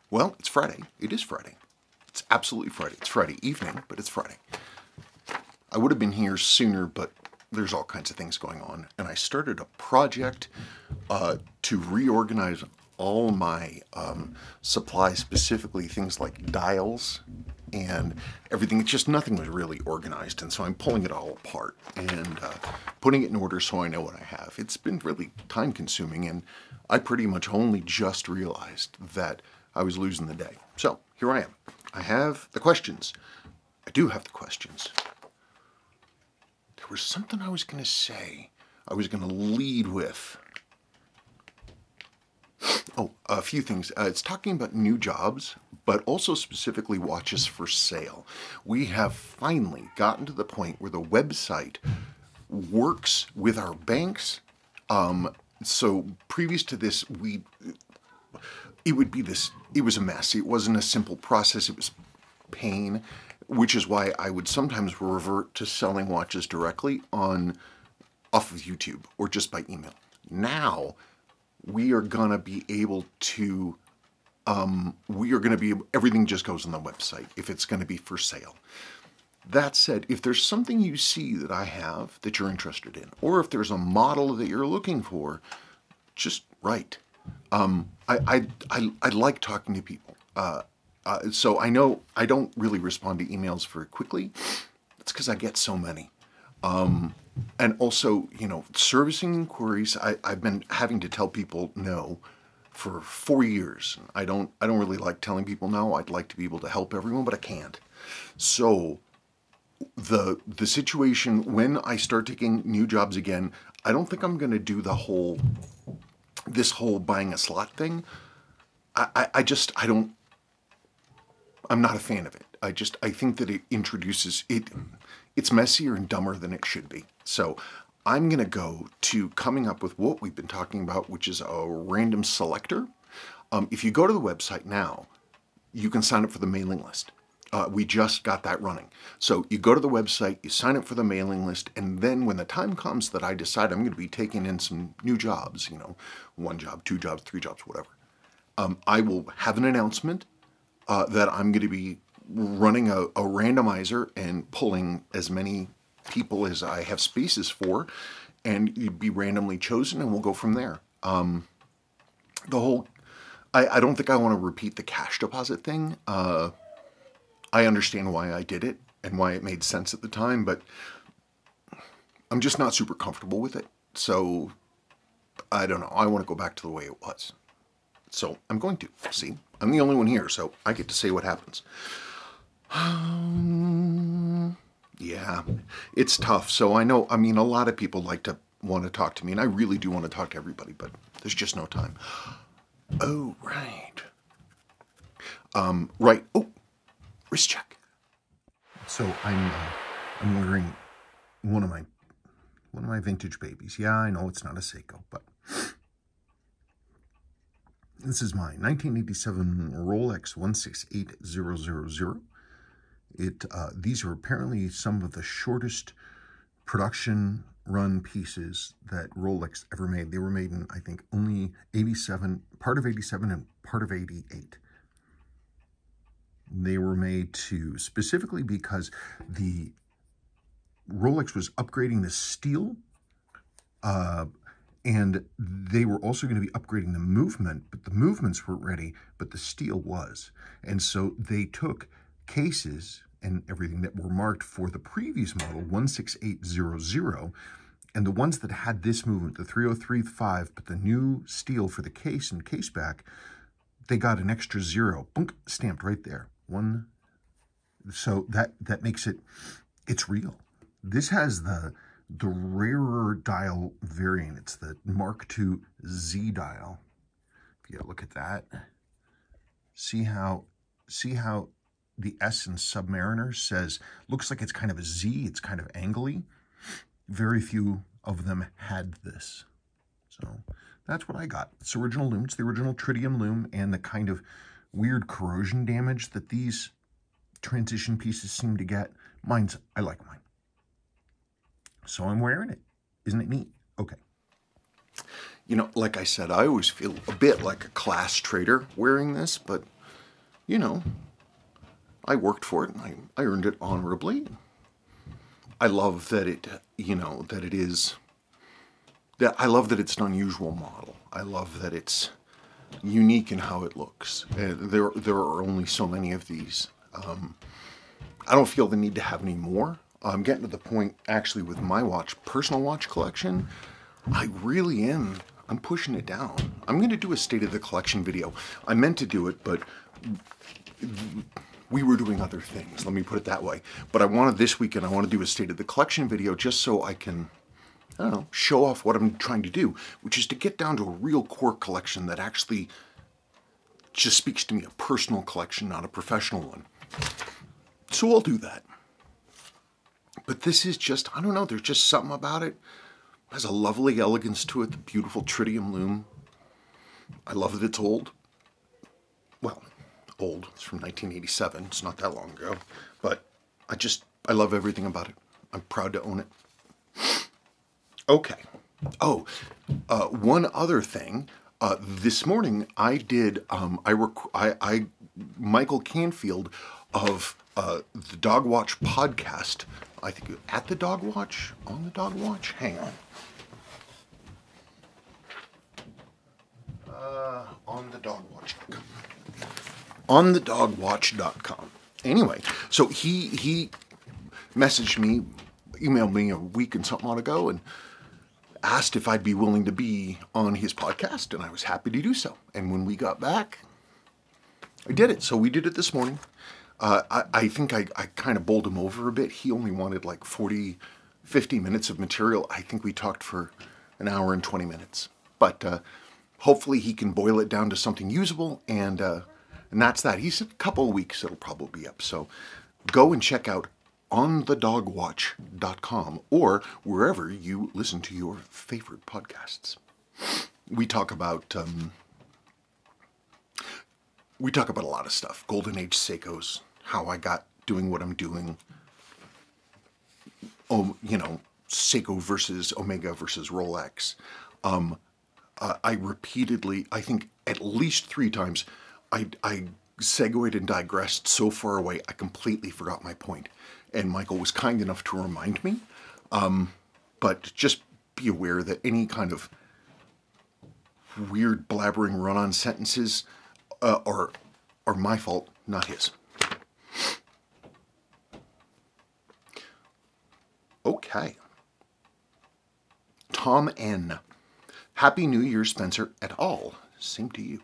Well, it's Friday. It is Friday. It's absolutely Friday. It's Friday evening, but it's Friday. I would have been here sooner, but there's all kinds of things going on. And I started a project to reorganize all my supplies, specifically things like dials and everything. It's just nothing was really organized. And so I'm pulling it all apart and putting it in order so I know what I have. It's been really time consuming, and I pretty much only just realized that I was losing the day. So here I am. I have the questions. I do have the questions. There was something I was going to say. I was going to lead with. Oh, a few things. It's talking about new jobs, but also specifically watches for sale. We have finally gotten to the point where the website works with our banks. So previous to this, it was a mess. It wasn't a simple process. It was pain, which is why I would sometimes revert to selling watches directly off of YouTube or just by email. Now, we are going to be able to, everything just goes on the website if it's going to be for sale. That said, if there's something you see that I have that you're interested in, or if there's a model that you're looking for, just write. I like talking to people. So I know I don't really respond to emails very quickly. It's because I get so many. And also, servicing inquiries, I've been having to tell people no for 4 years. I don't really like telling people no. I'd like to be able to help everyone, but I can't. So the situation when I start taking new jobs again, I don't think I'm going to do this whole buying a slot thing. I'm not a fan of it. I think that it introduces it's messier and dumber than it should be. So I'm going to go to coming up with what we've been talking about, which is a random selector. If you go to the website now, you can sign up for the mailing list. We just got that running. So you go to the website, you sign up for the mailing list, and then when the time comes that I decide I'm going to be taking in some new jobs, 1 job, 2 jobs, 3 jobs, whatever, I will have an announcement that I'm going to be running a randomizer and pulling as many people as I have spaces for, and you'd be randomly chosen, and we'll go from there. I don't think I want to repeat the cash deposit thing. I understand why I did it and why it made sense at the time, but I'm just not super comfortable with it. So I don't know. I want to go back to the way it was. So I'm going to. See, I'm the only one here, so I get to say what happens. Yeah, it's tough. So I know, a lot of people want to talk to me, and I really do want to talk to everybody, but there's just no time. Oh, right. Right. Oh, wrist check. So I'm wearing one of my vintage babies. Yeah, I know it's not a Seiko, but this is my 1987 Rolex 168000. These are apparently some of the shortest production run pieces that Rolex ever made. They were made in, I think, only 87, part of 87 and part of 88. They were made specifically because the Rolex was upgrading the steel, and they were also going to be upgrading the movement, but the movements weren't ready, but the steel was. And so they took cases and everything that were marked for the previous model, 16800, and the ones that had this movement, the 3035, but the new steel for the case and case back, they got an extra 0, boom, stamped right there. So that makes it's real. This has the rarer dial variant. It's the Mark II Z dial. If you look at that, see how the S in Submariner looks like it's kind of a Z. It's kind of angly. Very few of them had this. So that's what I got. It's original lume. It's the original tritium lume, and the kind of weird corrosion damage that these transition pieces seem to get. I like mine. So I'm wearing it. Isn't it neat? Okay. Like I said, I always feel a bit like a class trader wearing this, but you know, I worked for it and I earned it honorably. I love that it, you know, that it is, that I love that it's an unusual model. I love that it's unique in how it looks. There are only so many of these. I don't feel the need to have any more. I'm getting to the point, actually, with my personal watch collection, I really am. I'm pushing it down. I'm going to do a state of the collection video. I meant to do it, but we were doing other things. Let me put it that way. But I wanted this weekend, I want to do a state of the collection video just so I can, I don't know, show off what I'm trying to do, which is to get down to a real core collection that actually just speaks to me, a personal collection, not a professional one. So I'll do that. But this is just, I don't know, there's just something about it. It has a lovely elegance to it, the beautiful tritium loom. I love that it's old. Well, old, it's from 1987, it's not that long ago. But I love everything about it. I'm proud to own it. Okay. Oh, one other thing. This morning I did, Michael Canfield of the Dog Watch podcast, I think at the Dog Watch, on the Dog Watch, hang on. On the dogwatch.com. On the dogwatch.com. Anyway, so he messaged me, emailed me a week and something ago and asked if I'd be willing to be on his podcast, and I was happy to do so. And when we got back, I did it. So we did it this morning. I think I kind of bowled him over a bit. He only wanted like 50 minutes of material. I think we talked for an hour and 20 minutes. But hopefully he can boil it down to something usable, and that's that. He said a couple of weeks it'll probably be up. So go and check out onthedogwatch.com or wherever you listen to your favorite podcasts. We talk about a lot of stuff. Golden Age Seikos, how I got doing what I'm doing. Oh, you know, Seiko versus Omega versus Rolex. I repeatedly, I think at least 3 times, I segued and digressed so far away, I completely forgot my point. And Michael was kind enough to remind me. But just be aware that any kind of weird blabbering run-on sentences are my fault, not his. Okay. Tom N. Happy New Year, Spencer et al. Same to you.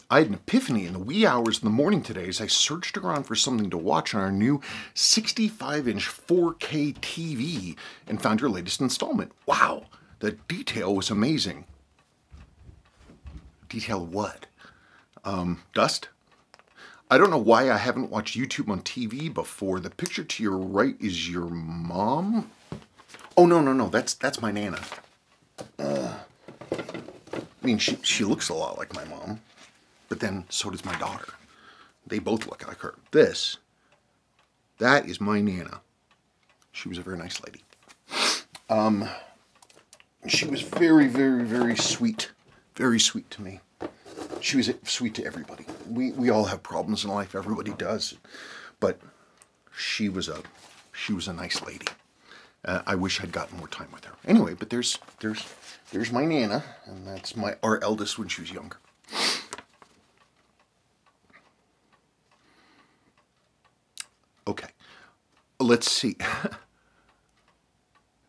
I had an epiphany in the wee hours of the morning today as I searched around for something to watch on our new 65-inch 4K TV and found your latest installment. Wow, the detail was amazing. Detail what? Dust? I don't know why I haven't watched YouTube on TV before. The picture to your right is your mom? Oh, no, that's my Nana. I mean, she looks a lot like my mom. But then, so does my daughter. They both look like her. That is my Nana. She was a very nice lady. She was very, very, very sweet. Very sweet to me. She was sweet to everybody. We all have problems in life. Everybody does. But she was a nice lady. I wish I'd gotten more time with her. Anyway, but there's my Nana, and that's our eldest when she was younger. Okay, let's see.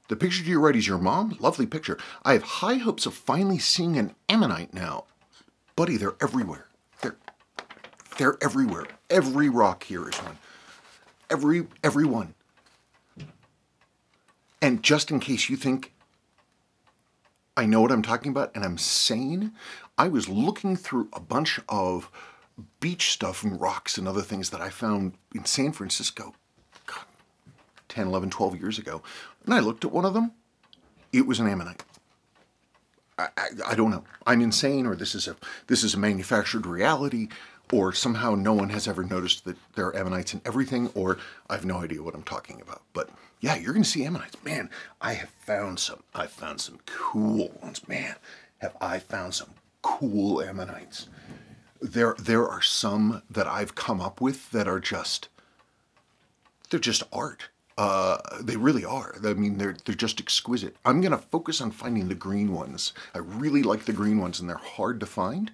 The picture to your right is your mom. Lovely picture. I have high hopes of finally seeing an ammonite now. Buddy, they're everywhere. They're everywhere. Every rock here is one. Every one. And just in case you think I know what I'm talking about and I'm sane, I was looking through a bunch of beach stuff and rocks and other things that I found in San Francisco 10, 11, 12 years ago. And I looked at one of them. It was an ammonite. I don't know. I'm insane, or this is a manufactured reality, or somehow no one has ever noticed that there are ammonites in everything, or I have no idea what I'm talking about. But yeah, you're going to see ammonites. Man, I found some cool ones. Man, have I found some cool ammonites. There are some that I've come up with that are just, they're just art. They really are. I mean, they're just exquisite. I'm gonna focus on finding the green ones. I really like the green ones, and they're hard to find.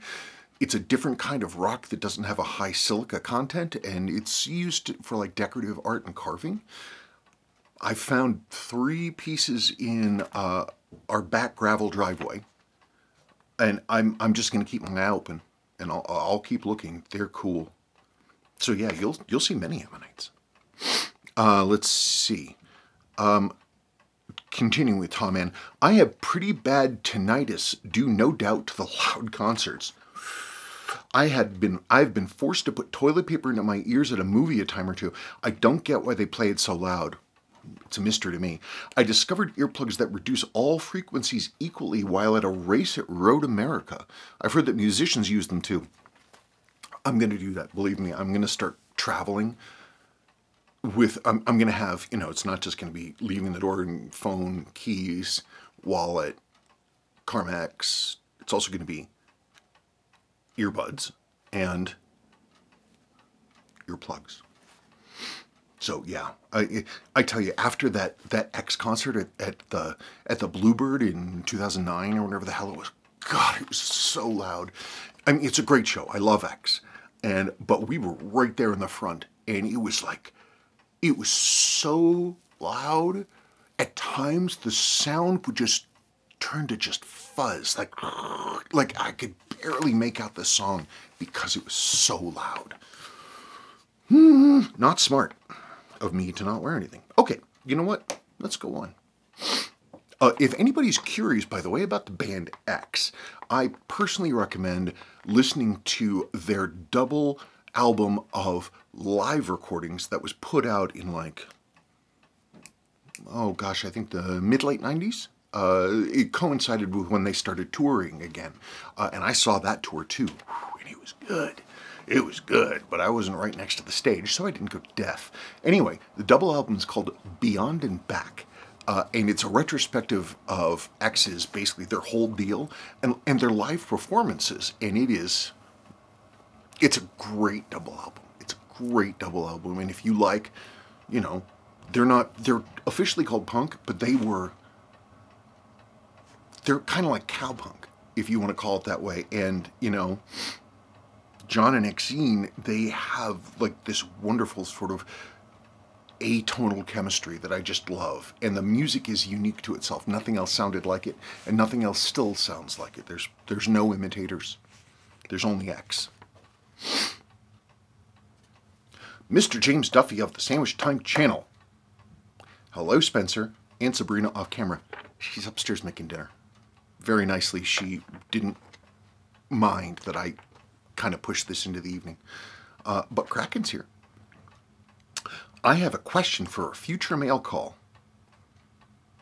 It's a different kind of rock that doesn't have a high silica content, and it's used for like decorative art and carving. I found 3 pieces in our back gravel driveway, and I'm just gonna keep my eye open, and I'll keep looking. They're cool. So yeah, you'll see many ammonites. Let's see. Continuing with Tom Ann, I have pretty bad tinnitus due no doubt to the loud concerts. I've been forced to put toilet paper into my ears at a movie a time or two. I don't get why they play it so loud. It's a mystery to me. I discovered earplugs that reduce all frequencies equally while at a race at Road America. I've heard that musicians use them too. I'm going to do that. Believe me, I'm going to start traveling with, I'm going to have, you know, it's not just going to be leaving the door and phone, keys, wallet, Carmex. It's also going to be earbuds and earplugs. So yeah, I tell you, after that X concert at the Bluebird in 2009 or whatever the hell it was, God, it was so loud. I mean, it's a great show. I love X, but we were right there in the front, and it was like, it was so loud. At times, the sound would just turn to just fuzz, like I could barely make out the song because it was so loud. Not smart of me to not wear anything. Okay, you know what? Let's go on. If anybody's curious, by the way, about the band X, I personally recommend listening to their double album of live recordings that was put out in like, oh gosh, I think the mid-late 90s. It coincided with when they started touring again. And I saw that tour too, and it was good. It was good, but I wasn't right next to the stage, so I didn't go deaf. Anyway, the double album is called Beyond and Back, and it's a retrospective of X's, basically their whole deal, and their live performances, and it's a great double album. It's a great double album, and if you like, you know, they're officially called punk, but they're kind of like cowpunk, if you want to call it that way, and, you know, John and Exene, they have like this wonderful sort of atonal chemistry that I just love. And the music is unique to itself. Nothing else sounded like it, and nothing else still sounds like it. There's no imitators. There's only X. Mr. James Duffy of the Sandwich Time Channel. Hello, Spencer and Sabrina off camera. She's upstairs making dinner. Very nicely, she didn't mind that I kind of push this into the evening. But Kraken's here. I have a question for a future mail call.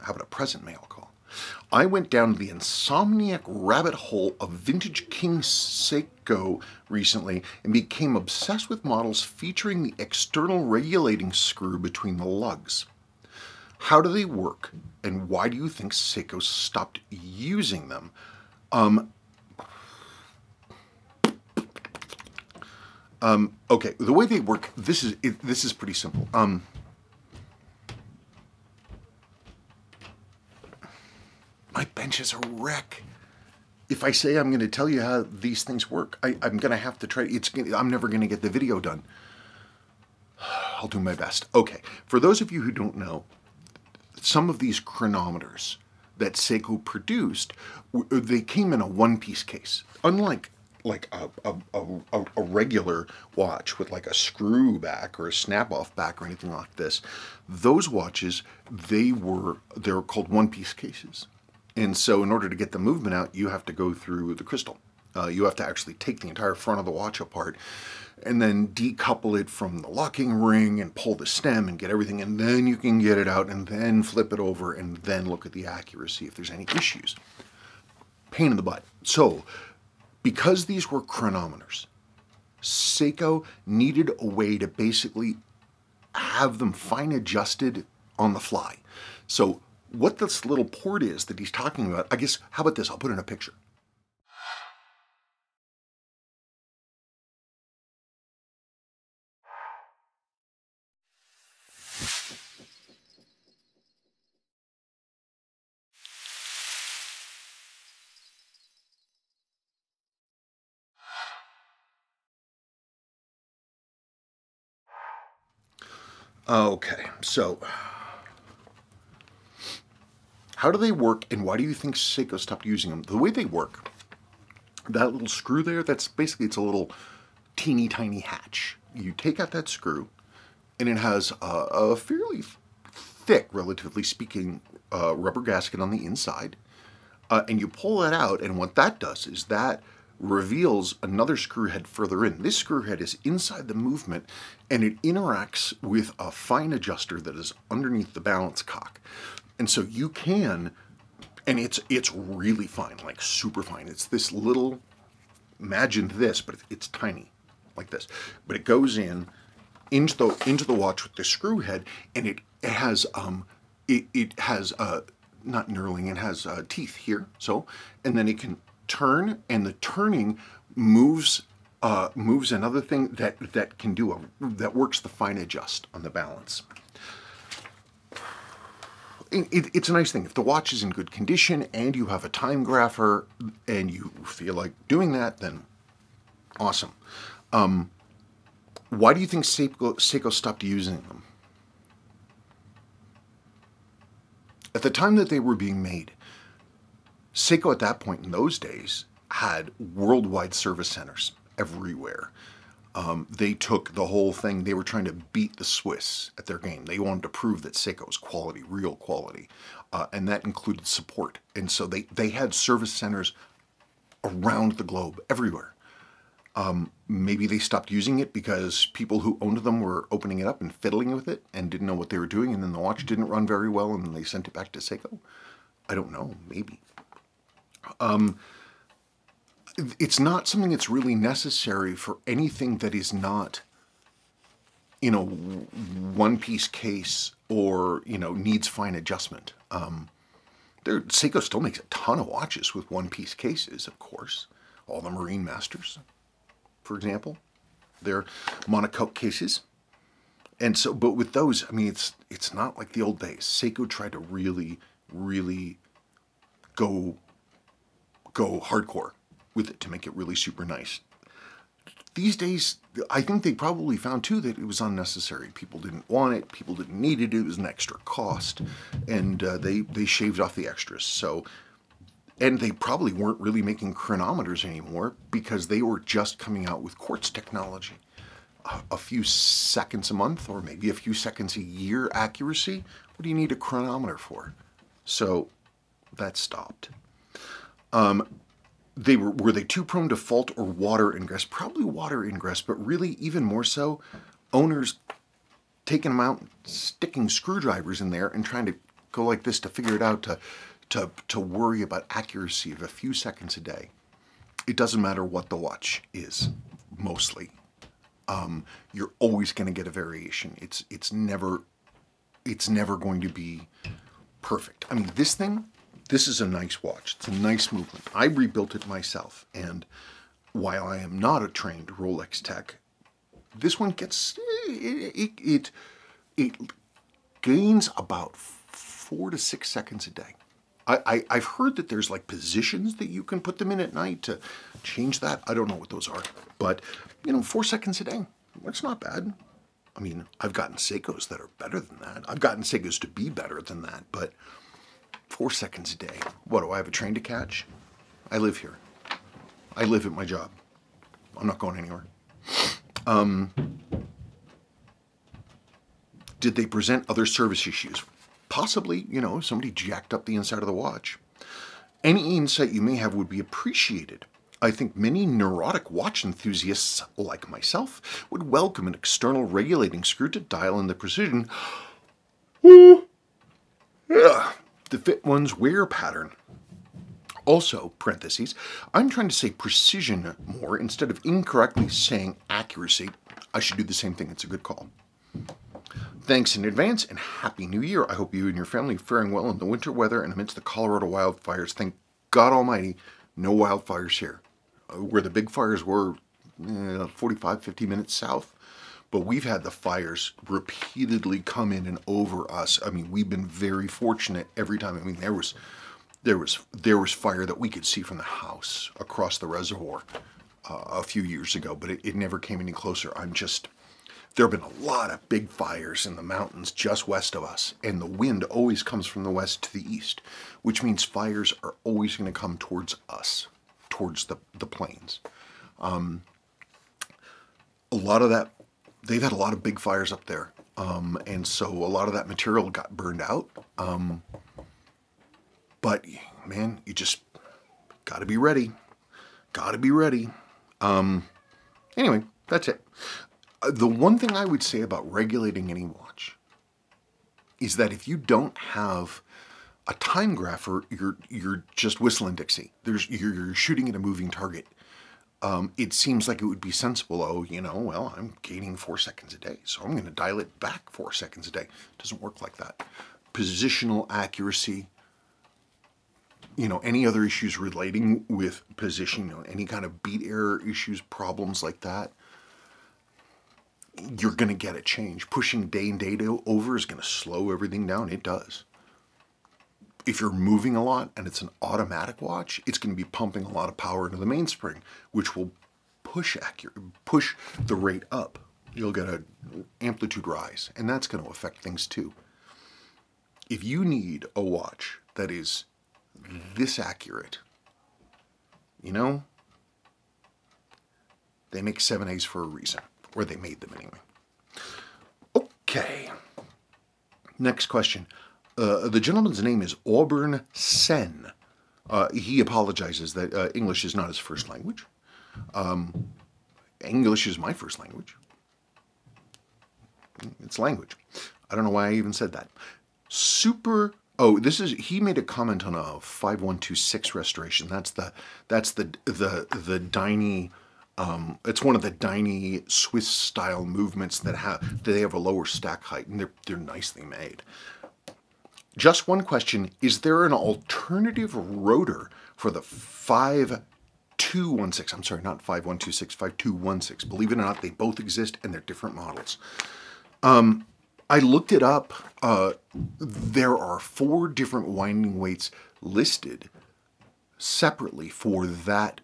How about a present mail call? I went down the insomniac rabbit hole of vintage King Seiko recently and became obsessed with models featuring the external regulating screw between the lugs. How do they work, and why do you think Seiko stopped using them? Okay, the way they work, this is pretty simple. My bench is a wreck. If I say I'm going to tell you how these things work, I'm going to have to try. I'm never going to get the video done. I'll do my best. Okay, for those of you who don't know, some of these chronometers that Seiko produced, they came in a one-piece case. Unlike like a regular watch with like a screw back or a snap-off back or anything like this, those watches, they're called one-piece cases. And so in order to get the movement out, you have to go through the crystal. You have to actually take the entire front of the watch apart and then decouple it from the locking ring and pull the stem and get everything, and then you can get it out and then flip it over and then look at the accuracy if there's any issues. Pain in the butt. So, because these were chronometers, Seiko needed a way to basically have them fine adjusted on the fly. So what this little port is that he's talking about, I guess, how about this? I'll put in a picture. Okay, so how do they work, and why do you think Seiko stopped using them? The way they work, that little screw there, that's basically, it's a little teeny tiny hatch. You take out that screw, and it has a fairly thick, relatively speaking, rubber gasket on the inside. And you pull that out, and what that does is that reveals another screw head further in. This screw head is inside the movement, and it interacts with a fine adjuster that is underneath the balance cock. And so you can, and it's really fine, like super fine. It's this little, imagine this, but it's tiny, like this. But it goes into the watch with the screw head, and it has not knurling, it has teeth here, so, and then it can turn, and the turning moves another thing that can do that works the fine adjust on the balance. It's a nice thing. If the watch is in good condition and you have a time grapher and you feel like doing that, then awesome. Why do you think Seiko stopped using them? At the time that they were being made, Seiko at that point in those days had worldwide service centers everywhere. They took the whole thing, they were trying to beat the Swiss at their game. They wanted to prove that Seiko was quality, real quality, and that included support. And so they had service centers around the globe, everywhere. Maybe they stopped using it because people who owned them were opening it up and fiddling with it and didn't know what they were doing, and then the watch didn't run very well and they sent it back to Seiko. I don't know, maybe. It's not something that's really necessary for anything that is not, you know, one-piece case or, you know, needs fine adjustment. Seiko still makes a ton of watches with one-piece cases, of course. All the Marine Masters, for example, they're monocoque cases. And so, but with those, I mean, it's not like the old days. Seiko tried to really, really go hardcore with it to make it really super nice. These days, I think they probably found too that it was unnecessary. People didn't want it, people didn't need it, it was an extra cost, and they shaved off the extras. So, and they probably weren't really making chronometers anymore because they were just coming out with quartz technology. A few seconds a month, or maybe a few seconds a year accuracy. What do you need a chronometer for? So that stopped. Were they too prone to fault or water ingress? Probably water ingress, but really even more so, owners taking them out, sticking screwdrivers in there and trying to go like this to figure it out, to worry about accuracy of a few seconds a day. It doesn't matter what the watch is, mostly. You're always going to get a variation. It's never going to be perfect. I mean, this is a nice watch. It's a nice movement. I rebuilt it myself, and while I am not a trained Rolex tech, this one gets it gains about 4 to 6 seconds a day. I've heard that there's like positions that you can put them in at night to change that. I don't know what those are, but you know, 4 seconds a day, that's not bad. I mean, I've gotten Seikos that are better than that. I've gotten Seikos to be better than that, but 4 seconds a day. What, do I have a train to catch? I live here. I live at my job. I'm not going anywhere. Did they present other service issues? Possibly, you know, somebody jacked up the inside of the watch. Any insight you may have would be appreciated. I think many neurotic watch enthusiasts, like myself, would welcome an external regulating screw to dial in the precision to fit one's wear pattern. Also, parentheses, I'm trying to say precision more instead of incorrectly saying accuracy. I should do the same thing. It's a good call. Thanks in advance and Happy New Year. I hope you and your family are faring well in the winter weather and amidst the Colorado wildfires. Thank God Almighty, no wildfires here. Where the big fires were 45, 50 minutes south. But we've had the fires repeatedly come in and over us. I mean, we've been very fortunate every time. I mean, there was fire that we could see from the house across the reservoir a few years ago, but it never came any closer. I'm just there have been a lot of big fires in the mountains just west of us, and the wind always comes from the west to the east, which means fires are always going to come towards us, towards the plains. A lot of that, they've had a lot of big fires up there, and so a lot of that material got burned out. But man, you just got to be ready. Got to be ready. Anyway, that's it. The one thing I would say about regulating any watch is that if you don't have a time grapher, you're just whistling Dixie. You're shooting at a moving target. It seems like it would be sensible. Oh, well, I'm gaining 4 seconds a day, so I'm going to dial it back 4 seconds a day. It doesn't work like that. Positional accuracy, any other issues relating with position, any kind of beat error issues, problems like that, you're going to get a change. Pushing day and data over is going to slow everything down. It does. If you're moving a lot and it's an automatic watch, it's going to be pumping a lot of power into the mainspring, which will push the rate up. You'll get an amplitude rise, and that's going to affect things too. If you need a watch that is this accurate, they make 7As for a reason, or they made them anyway. Okay, next question. The gentleman's name is Auburn Sen. He apologizes that English is not his first language. English is my first language. It's language. I don't know why I even said that. He made a comment on a 5126 restoration. That's the Daini. It's one of the Daini Swiss style movements that have a lower stack height, and they're nicely made. Just one question, is there an alternative rotor for the 5216? I'm sorry, not 5126, 5216. Believe it or not, they both exist and they're different models. I looked it up. There are 4 different winding weights listed separately for that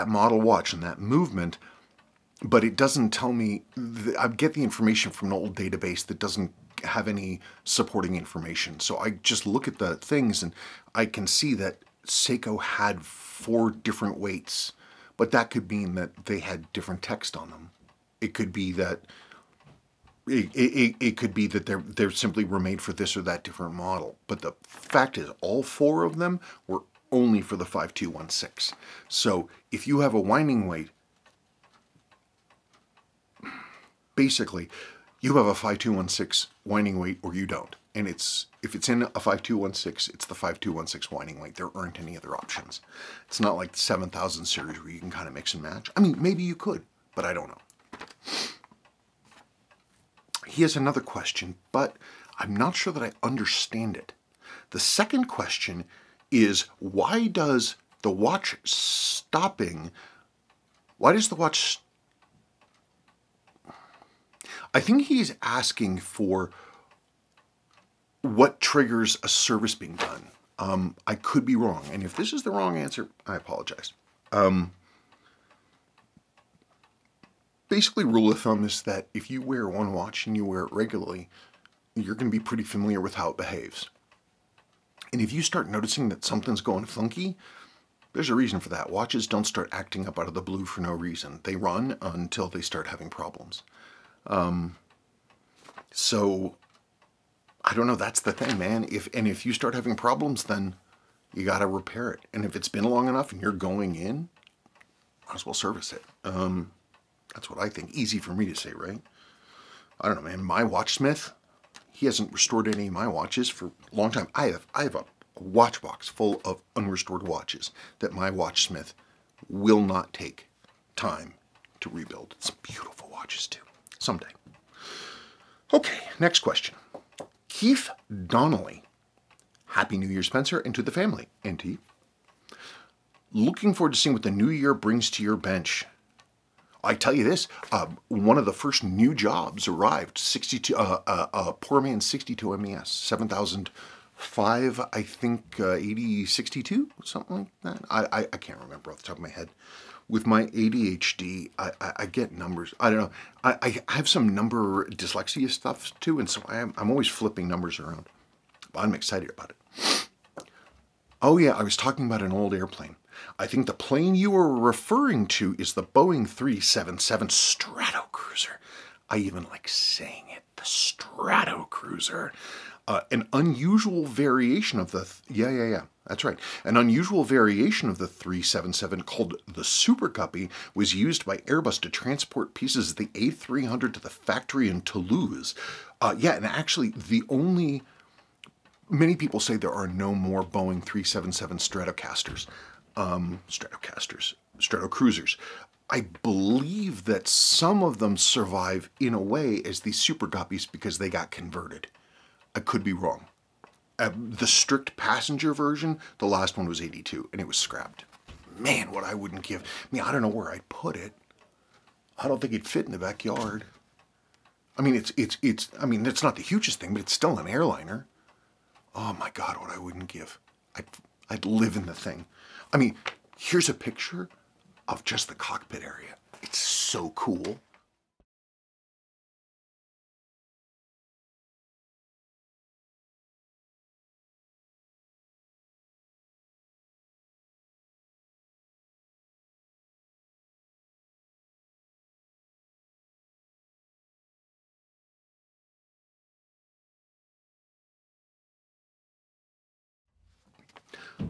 model watch and that movement, but it doesn't tell me. I get the information from an old database that doesn't have any supporting information. So I just look at the things and I can see that Seiko had 4 different weights, but that could mean that they had different text on them. It could be that it could be that they're simply were made for this or that different model. But the fact is, all 4 of them were only for the 5216. So if you have a winding weight, basically, you have a 5216 winding weight or you don't. And if it's in a 5216, it's the 5216 winding weight. There aren't any other options. It's not like the 7000 series where you can kind of mix and match. I mean, maybe you could, but I don't know. He has another question, but I'm not sure that I understand it. The second question is, why does the watch I think he's asking for what triggers a service being done. I could be wrong, and if this is the wrong answer, I apologize. Basically, rule of thumb is that if you wear one watch and you wear it regularly, you're going to be pretty familiar with how it behaves. And if you start noticing that something's going funky, there's a reason for that. Watches don't start acting up out of the blue for no reason. They run until they start having problems. So I don't know. That's the thing, man. If you start having problems, then you got to repair it. And if it's been long enough and you're going in, might as well service it. That's what I think. Easy for me to say, right? I don't know, man. My watchsmith, he hasn't restored any of my watches for a long time. I have a watch box full of unrestored watches that my watchsmith will not take time to rebuild. Some beautiful watches too. Someday. Okay, next question. Keith Donnelly. Happy New Year, Spencer, and to the family. And to you. Looking forward to seeing what the new year brings to your bench. I tell you this, one of the first new jobs arrived, 62, Poor Man's 62 MES, 7005, I think, 8062, something like that. I can't remember off the top of my head. with my ADHD, I get numbers. I don't know. I have some number dyslexia stuff too, and so I'm always flipping numbers around. But I'm excited about it. Oh yeah, I was talking about an old airplane. I think the plane you were referring to is the Boeing 377 Stratocruiser. I even like saying it, the Stratocruiser. An unusual variation of the, yeah, that's right. An unusual variation of the 377 called the Super Guppy was used by Airbus to transport pieces of the A300 to the factory in Toulouse. Yeah, and actually many people say there are no more Boeing 377 Stratocruisers. I believe that some of them survive in a way as these Super Guppies because they got converted. I could be wrong. The strict passenger version, the last one was 82, and it was scrapped. Man, what I wouldn't give. I mean, I don't know where I'd put it. I don't think it'd fit in the backyard. I mean, I mean, it's not the hugest thing, but it's still an airliner. Oh my God, what I wouldn't give. I'd live in the thing. I mean, here's a picture of just the cockpit area. It's so cool.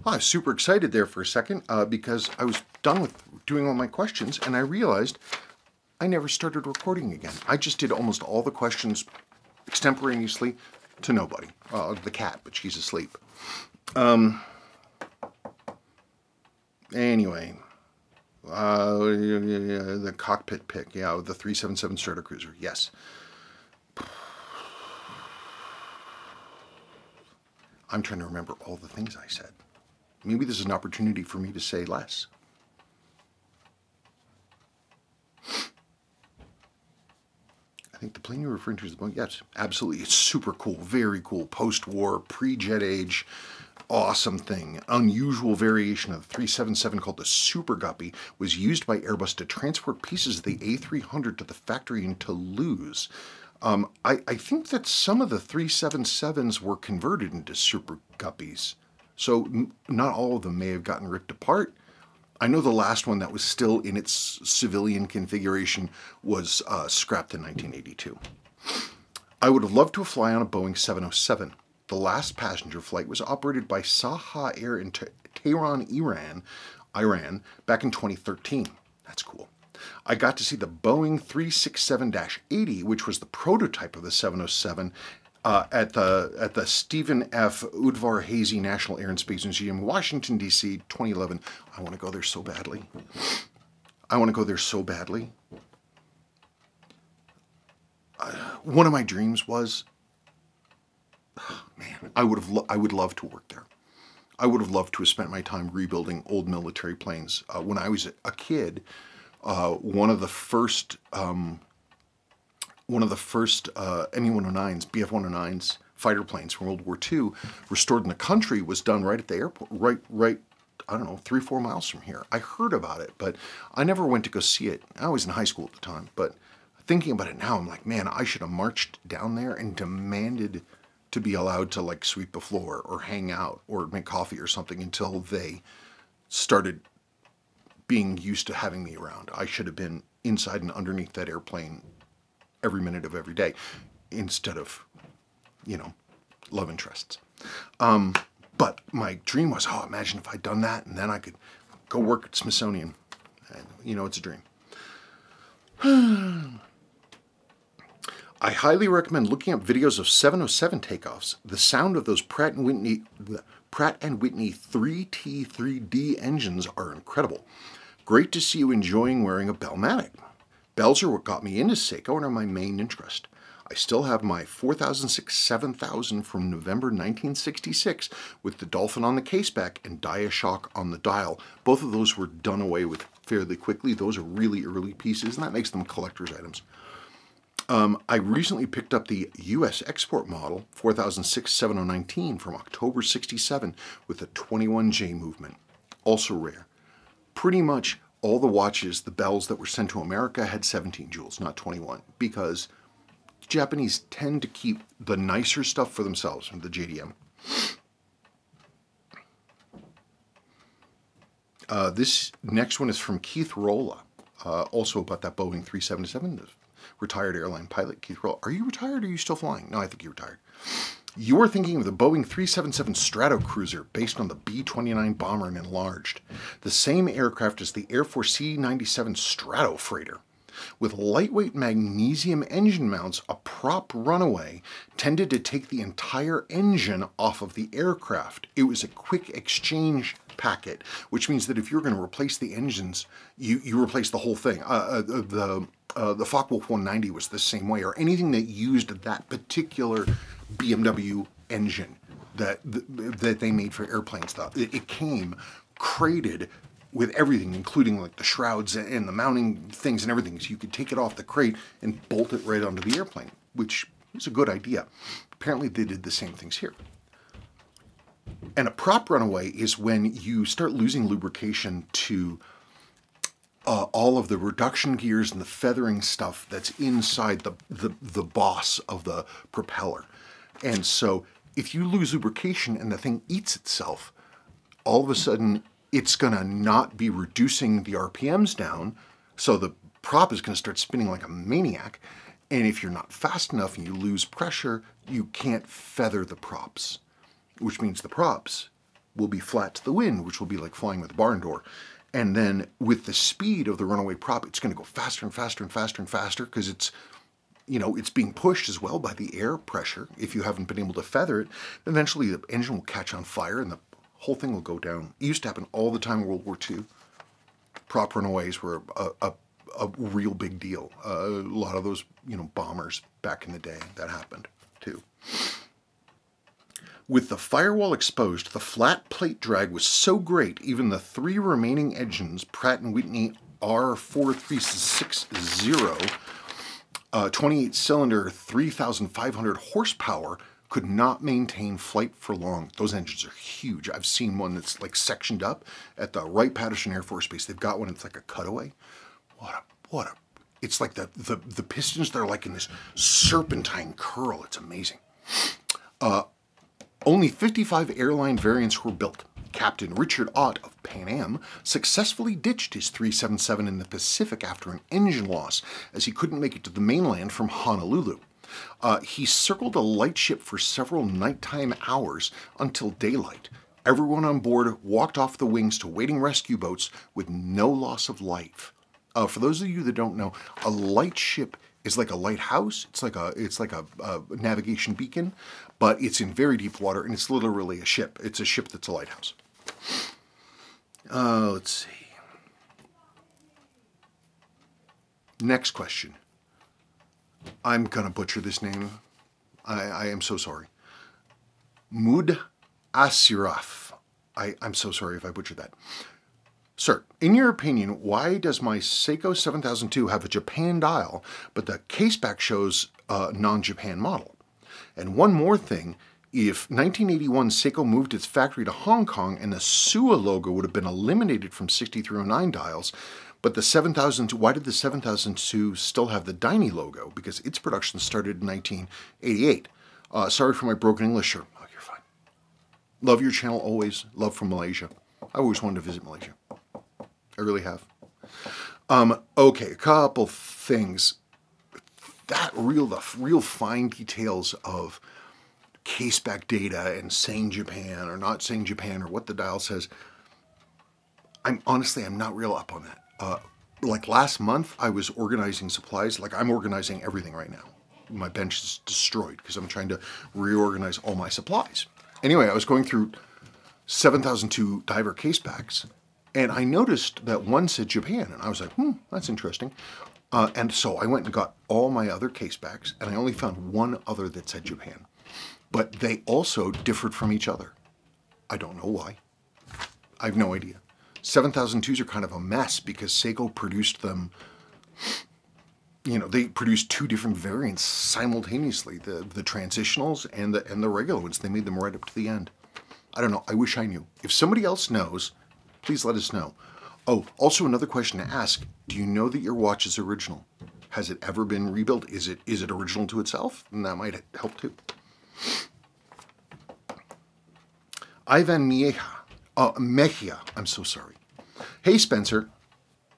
I was super excited there for a second because I was done with doing all my questions and I realized I never started recording again. I just did almost all the questions extemporaneously to nobody. The cat, but she's asleep. Anyway, the cockpit pick, yeah, the 377 Stratocruiser, yes. I'm trying to remember all the things I said. Maybe this is an opportunity for me to say less. I think the plane you're referring to is the Boeing. Yes, absolutely. It's super cool, very cool. Post-war, pre-jet age, awesome thing. Unusual variation of the 377 called the Super Guppy was used by Airbus to transport pieces of the A300 to the factory in Toulouse. I think that some of the 377s were converted into Super Guppies. So not all of them may have gotten ripped apart. I know the last one that was still in its civilian configuration was scrapped in 1982. I would have loved to fly on a Boeing 707. The last passenger flight was operated by Saha Air in Tehran, Iran, back in 2013. That's cool. I got to see the Boeing 367-80, which was the prototype of the 707, at the Stephen F. Udvar-Hazy National Air and Space Museum, Washington, D.C., 2011. I want to go there so badly. I want to go there so badly. One of my dreams was, man, I would love to work there. I would have loved to have spent my time rebuilding old military planes. When I was a kid, one of the first ME-109s, BF-109s, fighter planes from World War II, restored in the country, was done right at the airport, right, I don't know, 3-4 miles from here. I heard about it, but I never went to go see it. I was in high school at the time, but thinking about it now, I'm like, man, I should have marched down there and demanded to be allowed to like sweep the floor or hang out or make coffee or something until they started being used to having me around. I should have been inside and underneath that airplane every minute of every day instead of, you know, love interests. But my dream was, oh, imagine if I'd done that and then I could go work at Smithsonian. And, you know, it's a dream. I highly recommend looking up videos of 707 takeoffs. The sound of those Pratt & Whitney 3T3D engines are incredible. Great to see you enjoying wearing a Bellmatic. Bells are what got me into Seiko and are my main interest. I still have my 4006 7000 from November 1966 with the Dolphin on the caseback and Diashock on the dial. Both of those were done away with fairly quickly. Those are really early pieces, and that makes them collector's items. I recently picked up the US export model 4006 7019 from October 67 with a 21J movement. Also rare. Pretty much all the watches, the Bells that were sent to America had 17 jewels, not 21, because Japanese tend to keep the nicer stuff for themselves from the JDM. This next one is from Keith Rolla, also about that Boeing 377, the retired airline pilot, Keith Rolla. Are you retired or are you still flying? No, I think you're retired. You're thinking of the Boeing 377 Stratocruiser, based on the B-29 bomber and enlarged. The same aircraft as the Air Force C-97 Stratofreighter. With lightweight magnesium engine mounts, a prop runaway tended to take the entire engine off of the aircraft. It was a quick exchange packet, which means that if you're going to replace the engines, you replace the whole thing. The Focke-Wulf 190 was the same way, or anything that used that particular BMW engine that they made for airplanes. It came crated with everything, including like the shrouds and the mounting things and everything. So you could take it off the crate and bolt it right onto the airplane, which is a good idea. Apparently they did the same things here. And a prop runaway is when you start losing lubrication to all of the reduction gears and the feathering stuff that's inside the boss of the propeller. And so if you lose lubrication and the thing eats itself, all of a sudden it's going to not be reducing the RPMs down, so the prop is going to start spinning like a maniac. And if you're not fast enough and you lose pressure, you can't feather the props, which means the props will be flat to the wind, which will be like flying with a barn door. And then with the speed of the runaway prop, it's going to go faster and faster and faster and faster, because it's, you know, it's being pushed as well by the air pressure. If you haven't been able to feather it, eventually the engine will catch on fire and the whole thing will go down. It used to happen all the time in World War II. Prop runaways were a real big deal. A lot of those, you know, bombers back in the day, that happened too. With the firewall exposed, the flat plate drag was so great, even the 3 remaining engines, Pratt & Whitney R4360, 28-cylinder, 3,500 horsepower, could not maintain flight for long. Those engines are huge. I've seen one that's like sectioned up at the Wright-Patterson Air Force Base. They've got one that's like a cutaway. What a, it's like the pistons, they're like in this serpentine curl. It's amazing. Only 55 airline variants were built. Captain Richard Ott of Pan Am successfully ditched his 377 in the Pacific after an engine loss, as he couldn't make it to the mainland from Honolulu. He circled a lightship for several nighttime hours until daylight. Everyone on board walked off the wings to waiting rescue boats with no loss of life. For those of you that don't know, a lightship is like a lighthouse. It's like a navigation beacon, but it's in very deep water, and it's literally a ship. It's a ship that's a lighthouse. Let's see. Next question. I'm gonna butcher this name. I am so sorry. Mud Asiraf. I'm so sorry if I butchered that. Sir, in your opinion, why does my Seiko 7002 have a Japan dial, but the caseback shows a non-Japan model? And one more thing, if 1981 Seiko moved its factory to Hong Kong and the SUA logo would have been eliminated from 6309 dials, but the 7002, why did the 7002 still have the Daini logo? Because its production started in 1988. Sorry for my broken English, sir. Oh, you're fine. Love your channel always. Love from Malaysia. I always wanted to visit Malaysia. I really have. Okay, a couple things. The real fine details of caseback data and saying Japan or not saying Japan or what the dial says, I'm not real up on that. Like last month, I was organizing supplies. Like I'm organizing everything right now. My bench is destroyed because I'm trying to reorganize all my supplies. Anyway, I was going through 7002 diver casebacks, and I noticed that one said Japan, and I was like, that's interesting. And so I went and got all my other casebacks, and I only found one other that said Japan. But they also differed from each other. I don't know why. I have no idea. 7002s are kind of a mess because Seiko produced them, you know, they produced 2 different variants simultaneously, the transitionals and the regular ones. They made them right up to the end. I don't know. I wish I knew. If somebody else knows, please let us know. Oh, also another question to ask. Do you know that your watch is original? Has it ever been rebuilt? Is it original to itself? And that might help too. Ivan Mejia, I'm so sorry. Hey Spencer,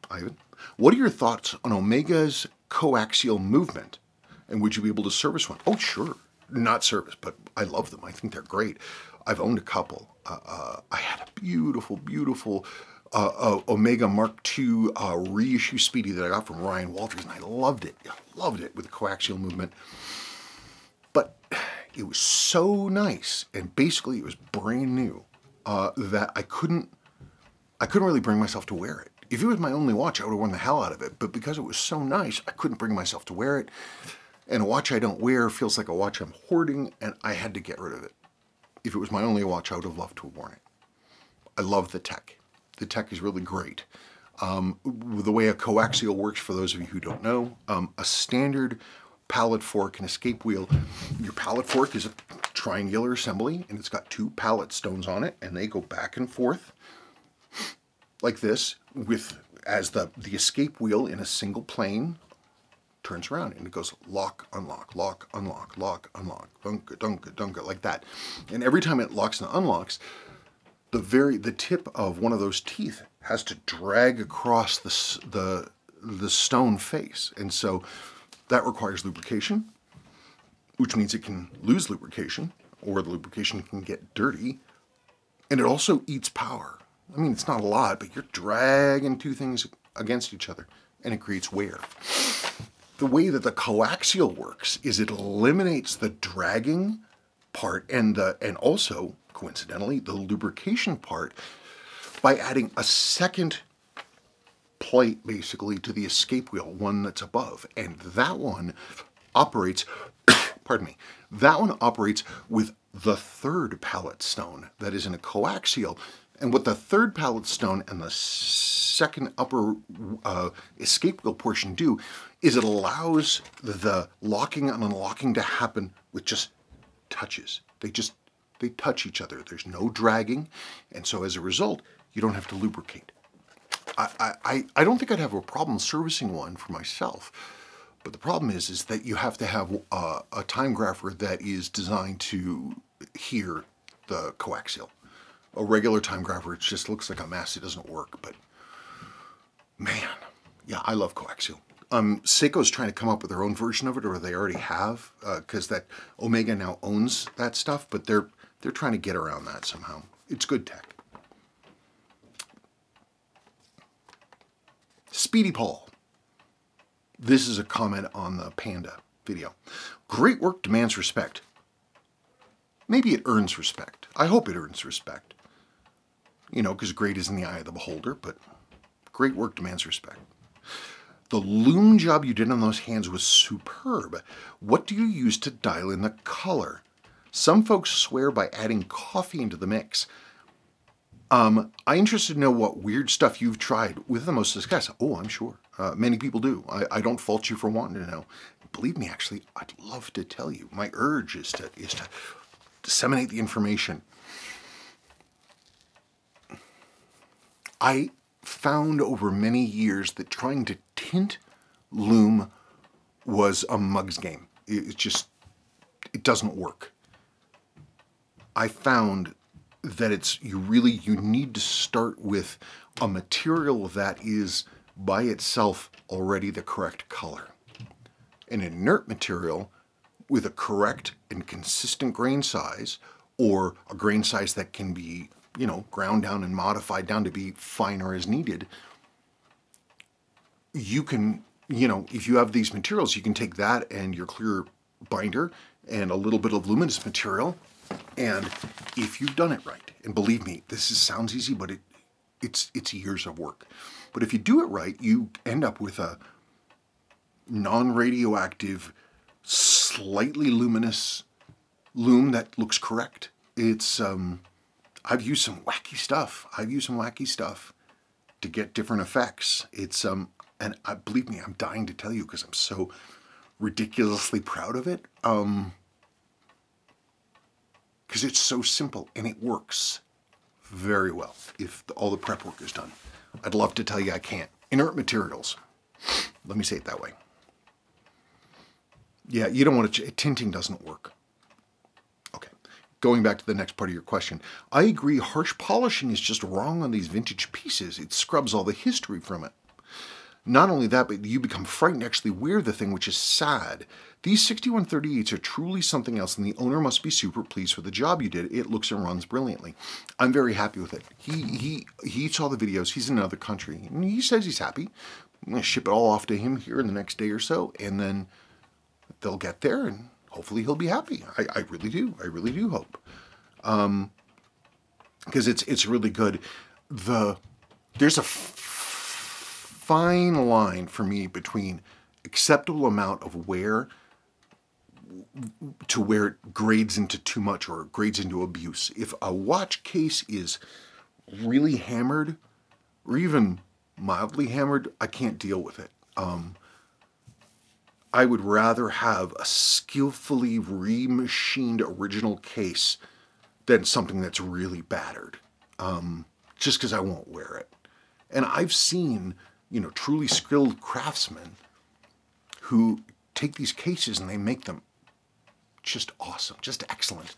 Ivan, what are your thoughts on Omega's coaxial movement? And would you be able to service one? Oh, sure. Not service, but I love them. I think they're great. I've owned a couple. I had a beautiful, beautiful Omega Mark II reissue Speedy that I got from Ryan Walters, and I loved it. I loved it with the coaxial movement. But it was so nice, and basically it was brand new, that I couldn't really bring myself to wear it. If it was my only watch, I would have worn the hell out of it. But because it was so nice, I couldn't bring myself to wear it. And a watch I don't wear feels like a watch I'm hoarding, and I had to get rid of it. If it was my only watch, I would have loved to have worn it. I love the tech. The tech is really great. The way a coaxial works, for those of you who don't know, a standard pallet fork and escape wheel. Your pallet fork is a triangular assembly, and it's got two pallet stones on it, and they go back and forth like this, with as the escape wheel in a single plane turns around, and it goes lock, unlock, lock, unlock, lock, unlock, dunka, dunka, dunka, like that. And every time it locks and unlocks, the tip of one of those teeth has to drag across the stone face, and so that requires lubrication, which means it can lose lubrication, or the lubrication can get dirty, and it also eats power. I mean, it's not a lot, but you're dragging two things against each other, and it creates wear. The way that the coaxial works is it eliminates the dragging part and also, coincidentally, the lubrication part by adding a second plate, basically, to the escape wheel, one that's above. And that one operates, pardon me, that one operates with the third pallet stone that is in a coaxial. And what the third pallet stone and the second upper escape wheel portion do is it allows the locking and unlocking to happen with just touches. They touch each other. There's no dragging, and so as a result, you don't have to lubricate. I don't think I'd have a problem servicing one for myself, but the problem is that you have to have a time grapher that is designed to hear the coaxial. A regular time grapher, it just looks like a mess. It doesn't work, but man, yeah, I love coaxial. Seiko's trying to come up with their own version of it, or they already have, because that Omega now owns that stuff, but they're trying to get around that somehow. It's good tech. Speedy Paul. This is a comment on the Panda video. Great work demands respect. Maybe it earns respect. I hope it earns respect. You know, because great is in the eye of the beholder, but great work demands respect. The loom job you did on those hands was superb. What do you use to dial in the color? Some folks swear by adding coffee into the mix. I'm interested to know what weird stuff you've tried with the most success. Oh, I'm sure. Many people do. I don't fault you for wanting to know. Believe me, actually, I'd love to tell you. My urge is to disseminate the information. I found over many years that trying to tint loom was a mug's game. It doesn't work. I found that you need to start with a material that is by itself already the correct color. An inert material with a correct and consistent grain size, or a grain size that can be, you know, ground down and modified down to be finer as needed. You can, you know, if you have these materials, you can take that and your clear binder and a little bit of luminous material, and if you've done it right, and believe me, sounds easy, but it's years of work. But if you do it right, you end up with a non-radioactive, slightly luminous loom that looks correct. I've used some wacky stuff. To get different effects. And believe me, I'm dying to tell you because I'm so ridiculously proud of it. Because it's so simple and it works very well if all the prep work is done. I'd love to tell you I can't. Inert materials. Let me say it that way. Yeah, you don't want to, tinting doesn't work. Okay, going back to the next part of your question. I agree, harsh polishing is just wrong on these vintage pieces. It scrubs all the history from it. Not only that, but you become frightened to actually wear the thing, which is sad. These 6138s are truly something else, and the owner must be super pleased with the job you did. It looks and runs brilliantly. I'm very happy with it. He saw the videos. He's in another country, and he says he's happy. I'm going to ship it all off to him here in the next day or so, and then they'll get there, and hopefully he'll be happy. I really do. I really do hope. Because it's really good. There's a fine line for me between acceptable amount of wear to where it grades into too much or grades into abuse. If a watch case is really hammered or even mildly hammered, I can't deal with it. I would rather have a skillfully remachined original case than something that's really battered, just because I won't wear it. And I've seen, truly skilled craftsmen who take these cases and they make them just awesome, just excellent.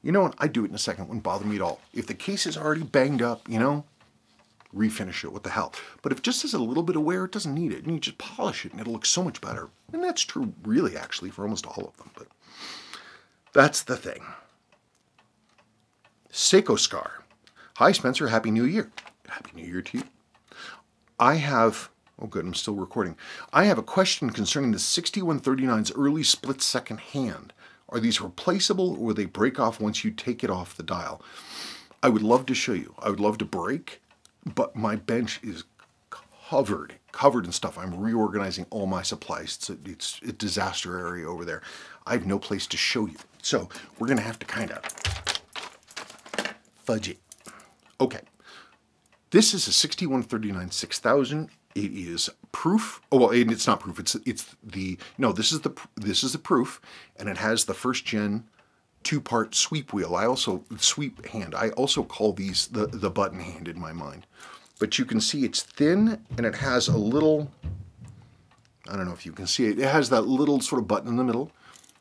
You know what? I'd do it in a second. It wouldn't bother me at all. If the case is already banged up, refinish it. What the hell? But if it just has a little bit of wear, it doesn't need it. And you just polish it and it'll look so much better. And that's true, really, actually, for almost all of them. But that's the thing. Seiko Scar. Hi, Spencer. Happy New Year. Happy New Year to you. Oh good, I'm still recording. I have a question concerning the 6139's early split-second hand. Are these replaceable or will they break off once you take it off the dial? I would love to show you. I would love to break, but my bench is covered in stuff. I'm reorganizing all my supplies. It's a disaster area over there. I have no place to show you. So we're going to have to kind of fudge it. Okay. This is a 6139 6000. It is proof. Oh, well, it's not proof. This is the proof, and it has the first gen 2-part sweep wheel. Sweep hand. I also call these the button hand in my mind. But you can see it's thin, and it has a little, I don't know if you can see it. It has that little sort of button in the middle.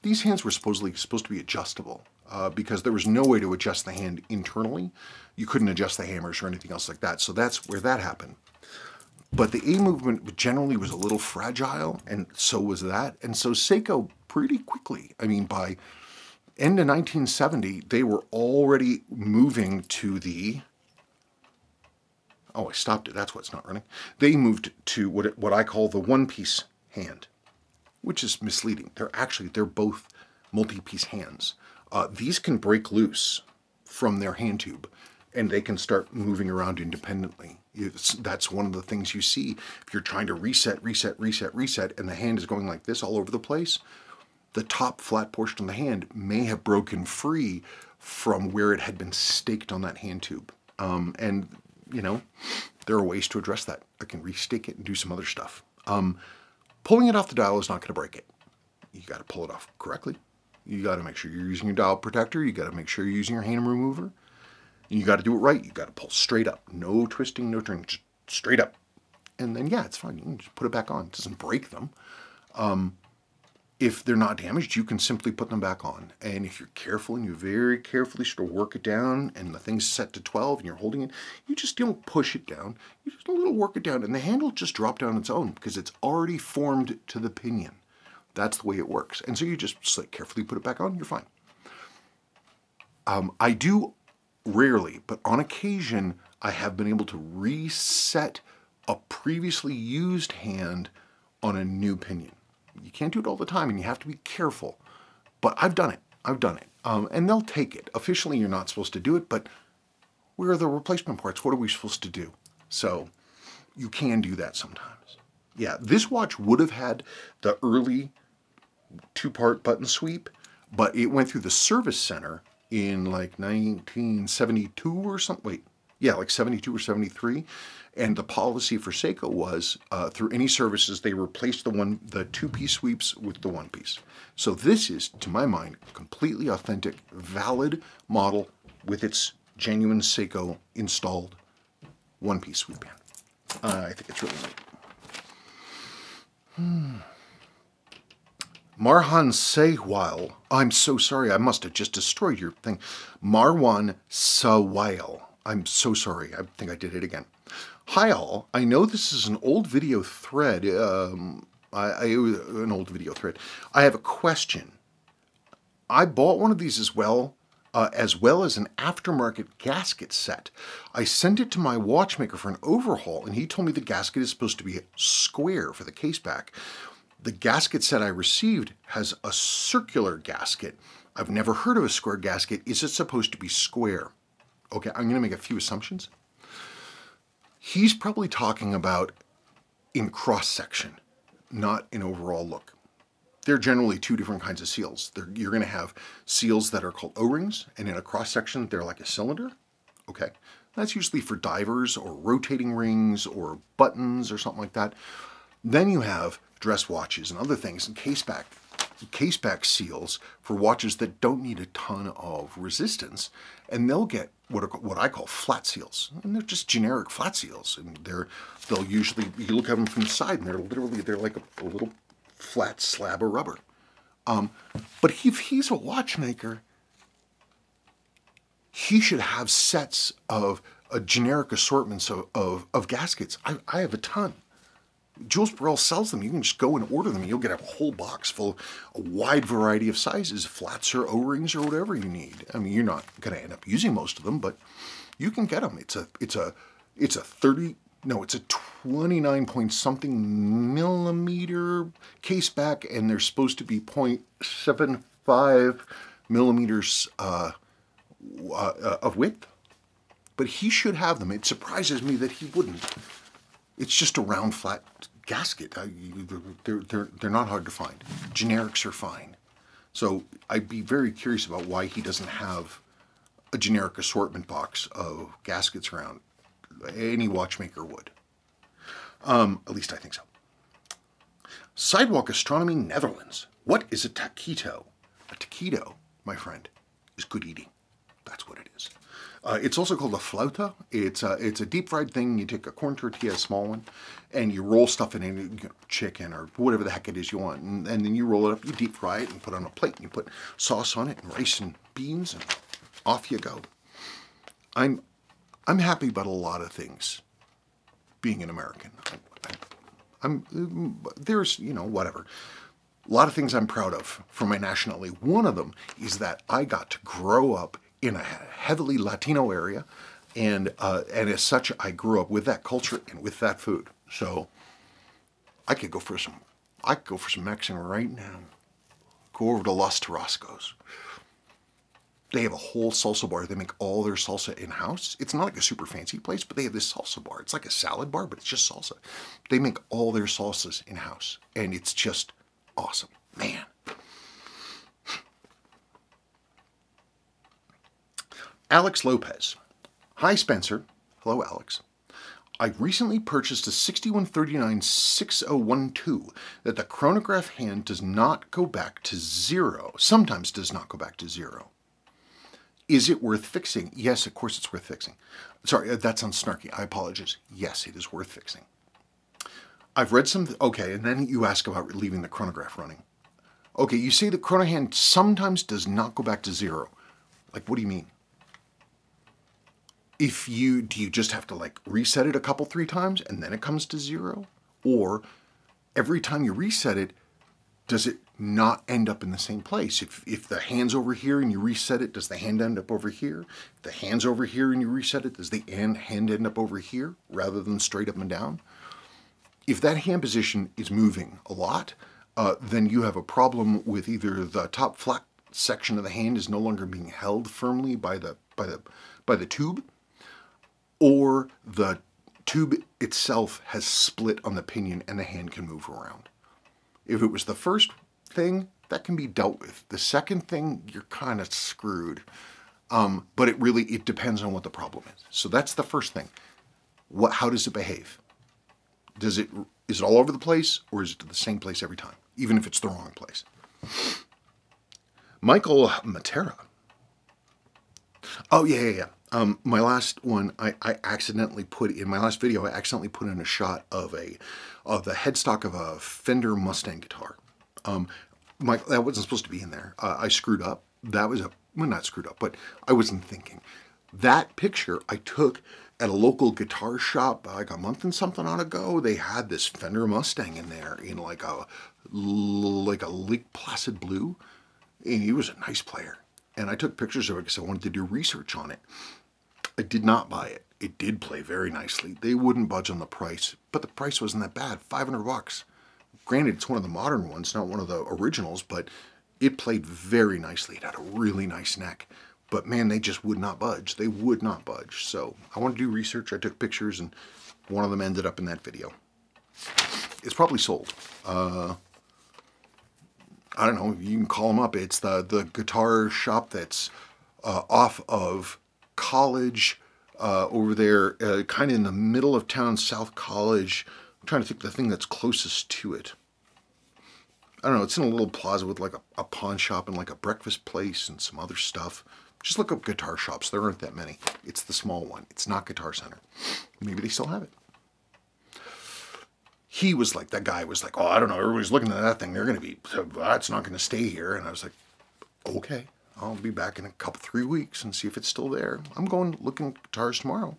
These hands were supposed to be adjustable because there was no way to adjust the hand internally. You couldn't adjust the hammers or anything else like that. So that's where that happened. But the A movement generally was a little fragile, and so was that. And so Seiko pretty quickly, by end of 1970, they were already moving to the, I stopped it, that's what's not running. They moved to what I call the one-piece hand, which is misleading. They're both multi-piece hands. These can break loose from their hand tube, and they can start moving around independently. That's one of the things you see if you're trying to reset, and the hand is going like this all over the place. The top flat portion of the hand may have broken free from where it had been staked on that hand tube. And there are ways to address that. I can restake it and do some other stuff. Pulling it off the dial is not going to break it. You got to pull it off correctly. You got to make sure you're using your dial protector. You got to make sure you're using your hand remover. And you got to do it right. You got to pull straight up. No twisting, no turning, just straight up. And then, yeah, it's fine. You can just put it back on. It doesn't break them. If they're not damaged, you can simply put them back on. And if you're careful and you very carefully sort of work it down and the thing's set to 12 and you're holding it, you just don't push it down. You just a little work it down and the handle just drop down on its own because it's already formed to the pinion. That's the way it works. And so you just carefully put it back on, you're fine. I do rarely, but on occasion, I have been able to reset a previously used hand on a new pinion. You can't do it all the time, and you have to be careful. But I've done it. And they'll take it. Officially, you're not supposed to do it, but where are the replacement parts? What are we supposed to do? So you can do that sometimes. Yeah, this watch would have had the early 2-part button sweep, but it went through the service center in like 1972 or something. Wait, yeah, like 72 or 73. And the policy for Seiko was through any services, they replaced the 2-piece sweeps with the 1-piece. So this is, to my mind, a completely authentic, valid model with its genuine Seiko installed 1-piece sweep band. I think it's really neat. Marwan Sehwal. I'm so sorry. I must have just destroyed your thing. Marwan Sehwal. I'm so sorry. I think I did it again. Hi all. I know this is an old video thread. An old video thread. I have a question. I bought one of these as well as an aftermarket gasket set. I sent it to my watchmaker for an overhaul, and he told me the gasket is supposed to be square for the case back. The gasket set I received has a circular gasket. I've never heard of a square gasket. Is it supposed to be square? Okay, I'm going to make a few assumptions. He's probably talking about in cross-section, not in overall look. There are generally two different kinds of seals. You're going to have seals that are called O-rings, and in a cross-section, they're like a cylinder. Okay, that's usually for divers or rotating rings or buttons or something like that. Then you have dress watches and other things and caseback seals for watches that don't need a ton of resistance, and they'll get what I call flat seals, and they're just generic flat seals, and they'll usually, you look at them from the side and they're like a little flat slab of rubber. But if he's a watchmaker, he should have sets of generic assortments of gaskets. I have a ton. Jules Burrell sells them. You can just go and order them, and you'll get a whole box full of a wide variety of sizes, flats or O-rings or whatever you need. I mean, you're not going to end up using most of them, but you can get them. It's a 29 point something millimeter case back, and they're supposed to be 0.75 millimeters of width. But he should have them. It surprises me that he wouldn't. It's just a round, flat gasket. They're not hard to find. Generics are fine. So I'd be very curious about why he doesn't have a generic assortment box of gaskets around. Any watchmaker would. At least I think so. Sidewalk Astronomy Netherlands. What is a taquito? A taquito, my friend, is good eating. That's what it is. It's also called a flauta. It's a deep fried thing. You take a corn tortilla, a small one, and you roll stuff in it, chicken or whatever the heck it is you want, and then you roll it up, you deep fry it, and put it on a plate, and you put sauce on it, and rice and beans, and off you go. I'm happy about a lot of things. Being an American, there's whatever. A lot of things I'm proud of for my nationality. One of them is that I got to grow up in a heavily Latino area, and as such, I grew up with that culture and with that food. So I could go for some Mexican right now. Go over to Los Tarascos. They have a whole salsa bar. They make all their salsa in-house. It's not like a super fancy place, but they have this salsa bar. It's like a salad bar, but it's just salsa. They make all their salsas in-house, and it's just awesome. Man. Alex Lopez. Hi, Spencer. Hello, Alex. I recently purchased a 6139-6012 that the chronograph hand does not go back to zero. Sometimes does not go back to zero. Is it worth fixing? Yes, of course it's worth fixing. Sorry, that sounds snarky. I apologize. Yes, it is worth fixing. I've read some... Okay, and then you ask about leaving the chronograph running. Okay, you say the chrono hand sometimes does not go back to zero. Like, what do you mean? Do you just have to like reset it a couple, 3 times and then it comes to zero? Or every time you reset it, does it not end up in the same place? If the hand's over here and you reset it, does the hand end up over here? If the hand's over here and you reset it, does the hand end up over here rather than straight up and down? If that hand position is moving a lot, then you have a problem with either the top flat section of the hand is no longer being held firmly by the tube, or the tube itself has split on the pinion and the hand can move around. If it was the first thing, that can be dealt with. The second thing, you're kind of screwed. But it depends on what the problem is. So that's the first thing. How does it behave? Is it all over the place, or is it the same place every time, even if it's the wrong place? Michael Matera. Oh, yeah. My last one, I accidentally put in my last video. I accidentally put in a shot of the headstock of a Fender Mustang guitar. That wasn't supposed to be in there. I screwed up. That was well, not screwed up, but I wasn't thinking. That picture I took at a local guitar shop like a month and something on ago. They had this Fender Mustang in there in like a Lake Placid blue, and he was a nice player. And I took pictures of it because I wanted to do research on it. I did not buy it. It did play very nicely. They wouldn't budge on the price, but the price wasn't that bad, $500. Granted, it's one of the modern ones, not one of the originals, but it played very nicely. It had a really nice neck. But man, they just would not budge. They would not budge. So I wanted to do research. I took pictures, and one of them ended up in that video. It's probably sold. I don't know. You can call them up. It's the guitar shop that's off of College over there, kind of in the middle of town, South College. I'm trying to think of the thing that's closest to it. I don't know. It's in a little plaza with like a pawn shop and like a breakfast place and some other stuff. Just look up guitar shops. There aren't that many. It's the small one. It's not Guitar Center. Maybe they still have it. He was like, that guy was like, oh, I don't know. Everybody's looking at that thing. They're going to be, it's not going to stay here. And I was like, okay, I'll be back in 3 weeks and see if it's still there. I'm going looking at guitars tomorrow.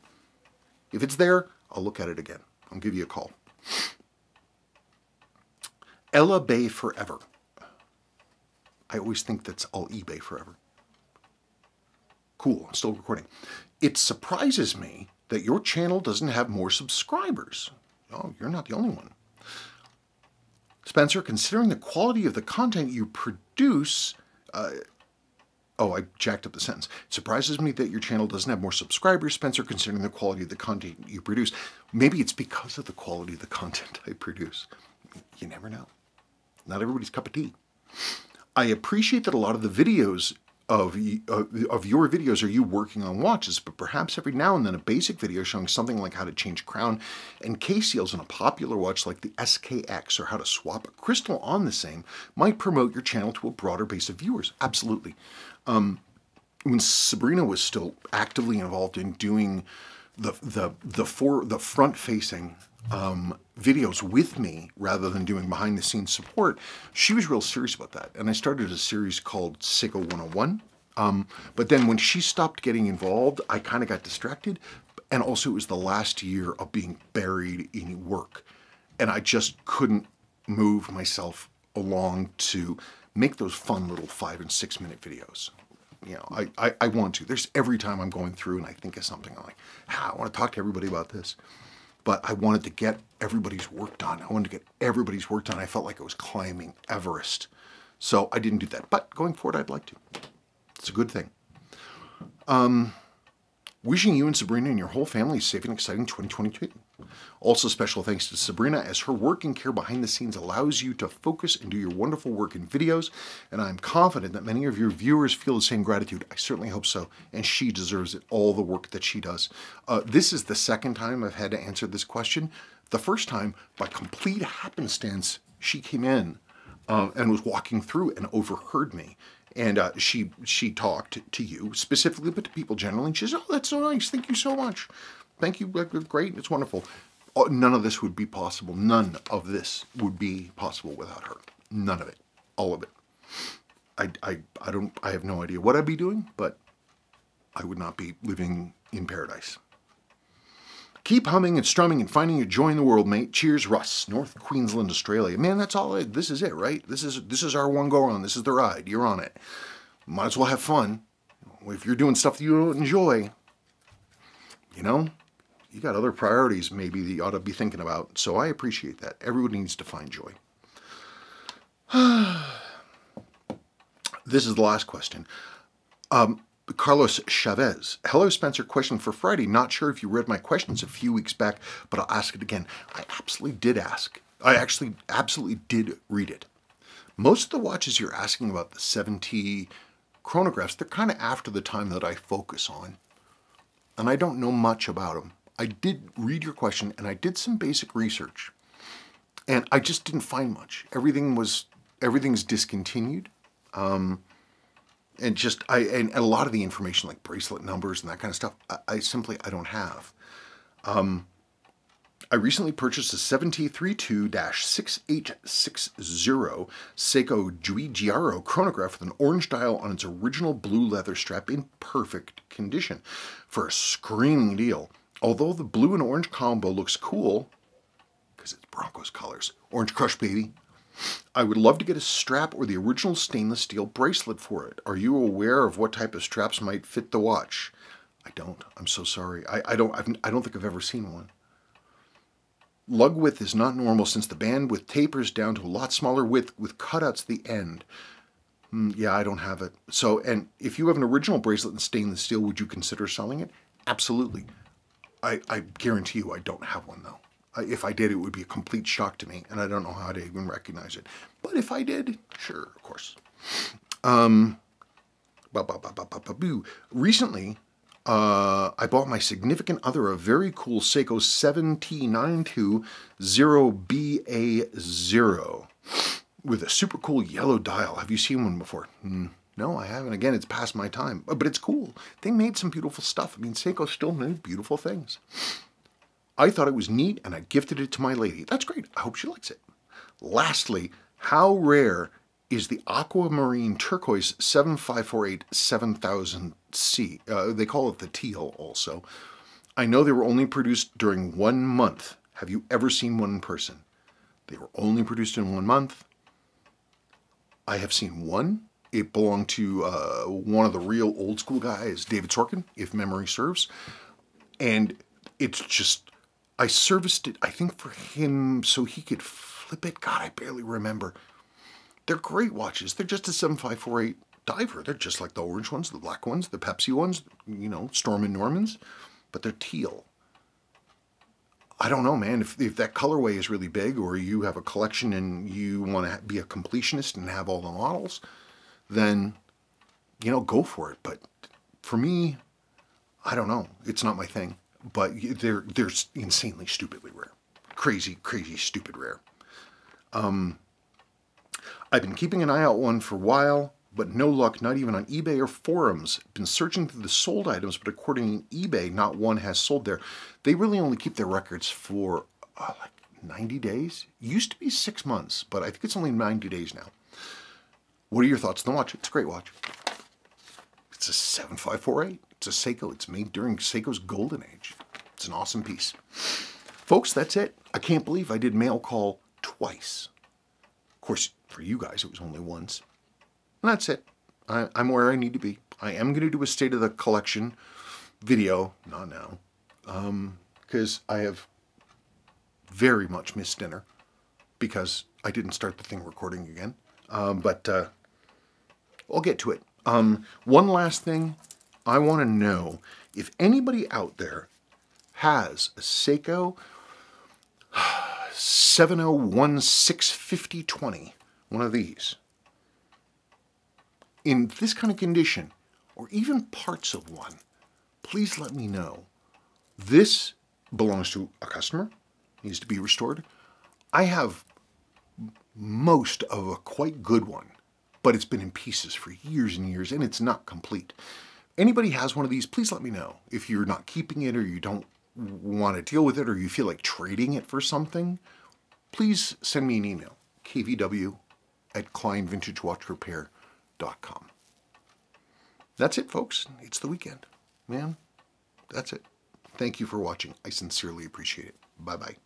If it's there, I'll look at it again. I'll give you a call. Ella Bay Forever. I always think that's all eBay forever. Cool, I'm still recording. It surprises me that your channel doesn't have more subscribers. Oh, you're not the only one. Spencer, considering the quality of the content you produce, oh, I jacked up the sentence. It surprises me that your channel doesn't have more subscribers, Spencer, considering the quality of the content you produce. Maybe it's because of the quality of the content I produce. You never know. Not everybody's cup of tea. I appreciate that a lot of the videos of your videos are you working on watches, but perhaps every now and then a basic video showing something like how to change crown and case seals on a popular watch like the SKX, or how to swap a crystal on the same, might promote your channel to a broader base of viewers. Absolutely. When Sabrina was still actively involved in doing the front-facing videos with me rather than doing behind-the-scenes support, she was real serious about that. And I started a series called Seiko 101. But then when she stopped getting involved, I kind of got distracted. And also it was the last year of being buried in work. And I just couldn't move myself along to make those fun little 5- and 6-minute videos. You know, I want to. There's every time I'm going through and I think of something, I'm like, I want to talk to everybody about this. But I wanted to get everybody's work done. I wanted to get everybody's work done. I felt like I was climbing Everest. So I didn't do that. But going forward, I'd like to. It's a good thing. Wishing you and Sabrina and your whole family a safe and exciting 2022. Also, special thanks to Sabrina, as her work and care behind the scenes allows you to focus and do your wonderful work in videos, and I'm confident that many of your viewers feel the same gratitude. I certainly hope so, and she deserves it, all the work that she does. This is the second time I've had to answer this question. The first time, by complete happenstance, she came in and was walking through and overheard me. And she talked to you specifically, but to people generally. And she says, oh, that's so nice. Thank you so much. Thank you. Great. It's wonderful. None of this would be possible. None of this would be possible without her. None of it. All of it. I have no idea what I'd be doing, but I would not be living in paradise. Keep humming and strumming and finding your joy in the world, mate. Cheers, Russ, North Queensland, Australia. Man, that's all. This is it, right? This is our one go around. This is the ride. You're on it. Might as well have fun. If you're doing stuff that you don't enjoy, you know, you got other priorities maybe that you ought to be thinking about. So I appreciate that. Everyone needs to find joy. This is the last question. Carlos Chavez. Hello, Spencer. Question for Friday. Not sure if you read my questions a few weeks back, but I'll ask it again. I absolutely did ask. I actually absolutely did read it. Most of the watches you're asking about, the 7T chronographs, they're kind of after the time that I focus on. And I don't know much about them. I did read your question, and I did some basic research. And I just didn't find much. Everything's discontinued. And and a lot of the information like bracelet numbers and that kind of stuff, I simply don't have. I recently purchased a 7T32-6860 Seiko Giugiaro chronograph with an orange dial on its original blue leather strap in perfect condition for a screaming deal. Although the blue and orange combo looks cool, because it's Broncos colors, Orange Crush baby, I would love to get a strap or the original stainless steel bracelet for it. Are you aware of what type of straps might fit the watch? I don't. I'm so sorry. I don't think I've ever seen one. Lug width is not normal since the bandwidth tapers down to a lot smaller width with cutouts at the end. Yeah, I don't have it. So, and if you have an original bracelet in stainless steel, would you consider selling it? Absolutely. I guarantee you I don't have one though. If I did, it would be a complete shock to me, and I don't know how to even recognize it. But if I did, sure, of course. Recently, I bought my significant other a very cool Seiko 7T920BA0 with a super cool yellow dial. Have you seen one before? No, I haven't. Again, it's past my time, but it's cool. They made some beautiful stuff. I mean, Seiko still made beautiful things. I thought it was neat, and I gifted it to my lady. That's great. I hope she likes it. Lastly, how rare is the aquamarine turquoise 7548-7000C? They call it the teal also. I know they were only produced during 1 month. Have you ever seen one in person? They were only produced in 1 month. I have seen one. It belonged to one of the real old school guys, David Sorkin, if memory serves. And it's just, I serviced it, I think, for him so he could flip it. God, I barely remember. They're great watches. They're just a 7548 diver. They're just like the orange ones, the black ones, the Pepsi ones, you know, Storm and Normans, but they're teal. I don't know, man, if that colorway is really big, or you have a collection and you want to be a completionist and have all the models, then, you know, go for it. But for me, I don't know. It's not my thing. But they're insanely, stupidly rare. Crazy, crazy, stupid rare. I've been keeping an eye out one for a while, but no luck, not even on eBay or forums. Been searching through the sold items, but according to eBay, not one has sold there. They really only keep their records for like 90 days. Used to be 6 months, but I think it's only 90 days now. What are your thoughts on the watch? It's a great watch. It's a 7548. It's a Seiko. It's made during Seiko's golden age. It's an awesome piece. Folks, that's it. I can't believe I did mail call twice. Of course, for you guys, it was only once. And that's it. I'm where I need to be. I am going to do a state of the collection video, not now, because I have very much missed dinner because I didn't start the thing recording again. But I'll get to it. One last thing. I want to know if anybody out there has a Seiko 70165020, one of these, in this kind of condition, or even parts of one, please let me know. This belongs to a customer, needs to be restored. I have most of a quite good one, but it's been in pieces for years and years, and it's not complete. Anybody has one of these, please let me know. If you're not keeping it, or you don't want to deal with it, or you feel like trading it for something, please send me an email, kvw@kleinvintagewatchrepair.com. That's it, folks. It's the weekend. Man, that's it. Thank you for watching. I sincerely appreciate it. Bye-bye.